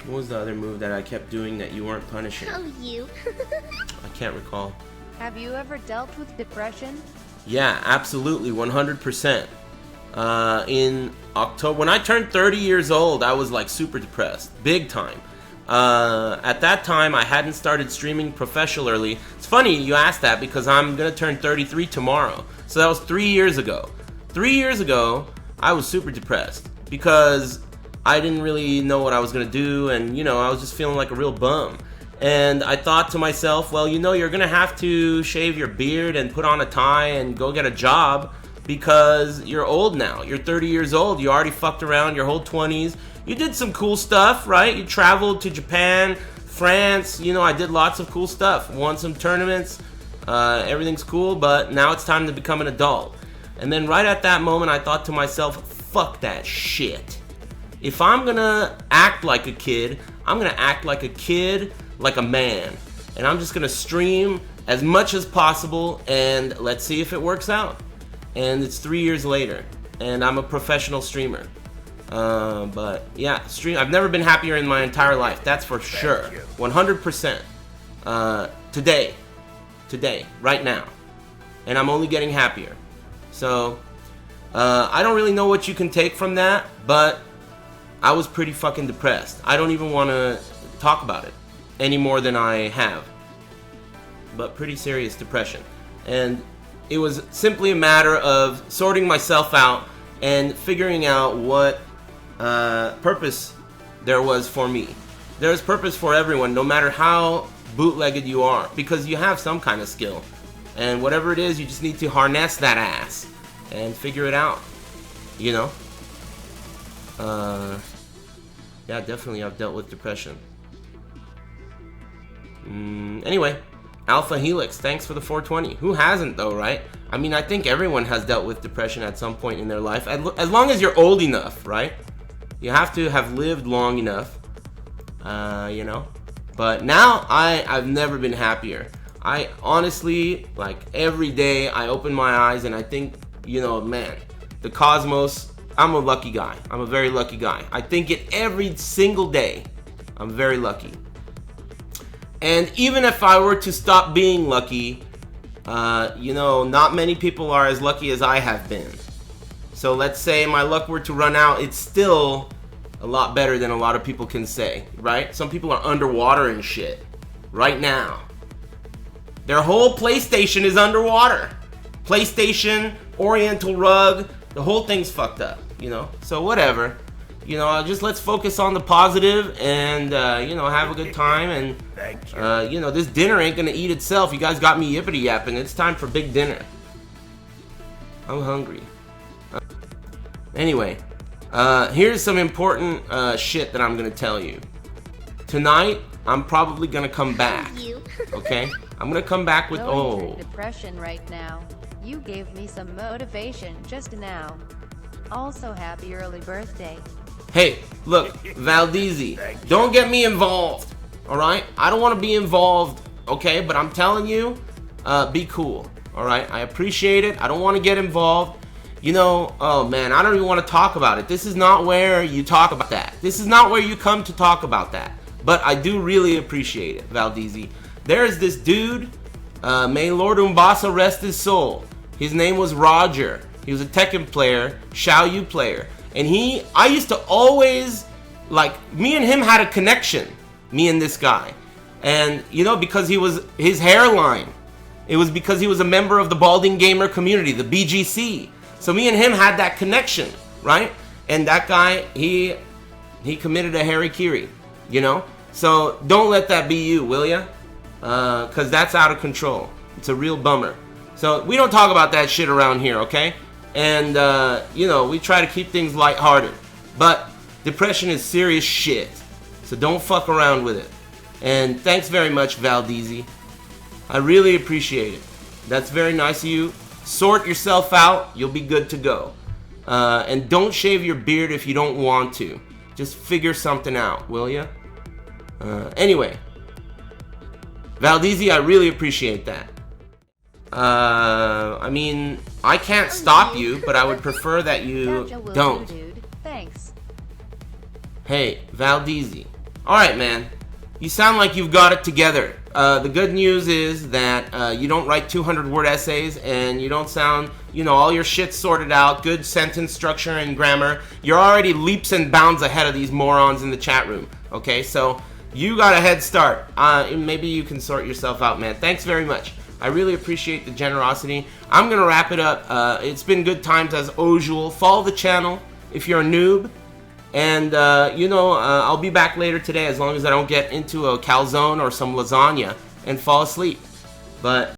What was the other move that I kept doing that you weren't punishing? Oh, you. I can't recall. Have you ever dealt with depression? Yeah, absolutely, 100%. In October, when I turned 30 years old, I was like super depressed, big time. At that time, I hadn't started streaming professionally. It's funny you asked that because I'm gonna turn 33 tomorrow. So that was 3 years ago. 3 years ago, I was super depressed because I didn't really know what I was gonna do, and you know, I was just feeling like a real bum. And I thought to myself, well, you know, you're gonna have to shave your beard and put on a tie and go get a job because you're old now. You're 30 years old. You already fucked around your whole 20s. You did some cool stuff, right? You traveled to Japan, France. You know, I did lots of cool stuff. Won some tournaments. Everything's cool, but now it's time to become an adult. And then right at that moment, I thought to myself, fuck that shit. If I'm gonna act like a kid, I'm gonna act like a kid, like a man. And I'm just gonna stream as much as possible, and let's see if it works out. And it's 3 years later, and I'm a professional streamer. But yeah, I've never been happier in my entire life. That's for sure. 100%. Today, right now. And I'm only getting happier. So, I don't really know what you can take from that, but I was pretty fucking depressed. I don't even want to talk about it any more than I have. But pretty serious depression. And it was simply a matter of sorting myself out and figuring out what purpose there was for me. There's purpose for everyone, no matter how bootlegged you are, because you have some kind of skill. And whatever it is, you just need to harness that ass and figure it out, you know? Yeah, definitely I've dealt with depression. Anyway, Alpha Helix, thanks for the 420. Who hasn't though, right? I mean, I think everyone has dealt with depression at some point in their life, as long as you're old enough, right? You have to have lived long enough, you know? But now, I've never been happier. I honestly, like, every day I open my eyes and I think, you know, man, the cosmos, I'm a lucky guy. I'm a very lucky guy. I think it every single day. I'm very lucky. And even if I were to stop being lucky, you know, not many people are as lucky as I have been. So let's say my luck were to run out, it's still a lot better than a lot of people can say, right? Some people are underwater and shit right now. Their whole PlayStation is underwater. PlayStation, Oriental Rug, the whole thing's fucked up, you know? So whatever. You know, just let's focus on the positive and, you know, have a good time. And, you know, this dinner ain't gonna eat itself. You guys got me yippity yapping. It's time for big dinner. I'm hungry. Anyway, here's some important shit that I'm gonna tell you. Tonight, I'm probably gonna come back. Okay? I'm gonna come back with depression right now. You gave me some motivation just now. Also, happy early birthday. Hey, look, Valdezi, don't get me involved, alright? I don't want to be involved, okay? But I'm telling you, be cool, alright? I appreciate it. I don't want to get involved. You know, oh man, I don't even want to talk about it. This is not where you talk about that. This is not where you come to talk about that. But I do really appreciate it, Valdezi. There's this dude, may Lord Umbasa rest his soul. His name was Roger. He was a Tekken player, Xiaoyu player. And I used to always, like, me and him had a connection, me and this guy. And, you know, because his hairline, it was because he was a member of the Balding Gamer community, the BGC. So me and him had that connection, right? And that guy, he committed a harikiri, you know? So don't let that be you, will ya? Because that's out of control. It's a real bummer. So we don't talk about that shit around here, okay? And, you know, we try to keep things lighthearted. But depression is serious shit. So don't fuck around with it. And thanks very much, Valdezi. I really appreciate it. That's very nice of you. Sort yourself out. You'll be good to go. And don't shave your beard if you don't want to. Just figure something out, will ya? Anyway. Valdezi, I really appreciate that. I mean, I can't stop you, but I would prefer that you don't. Dude. Thanks. Hey, Valdezi, Alright, man. You sound like you've got it together. The good news is that you don't write 200-word essays, and you don't sound, you know, all your shit's sorted out, good sentence structure and grammar. You're already leaps and bounds ahead of these morons in the chat room, okay? So, you got a head start. Maybe you can sort yourself out, man. Thanks very much. I really appreciate the generosity. I'm going to wrap it up. It's been good times as usual. Follow the channel if you're a noob. And, I'll be back later today as long as I don't get into a calzone or some lasagna and fall asleep. But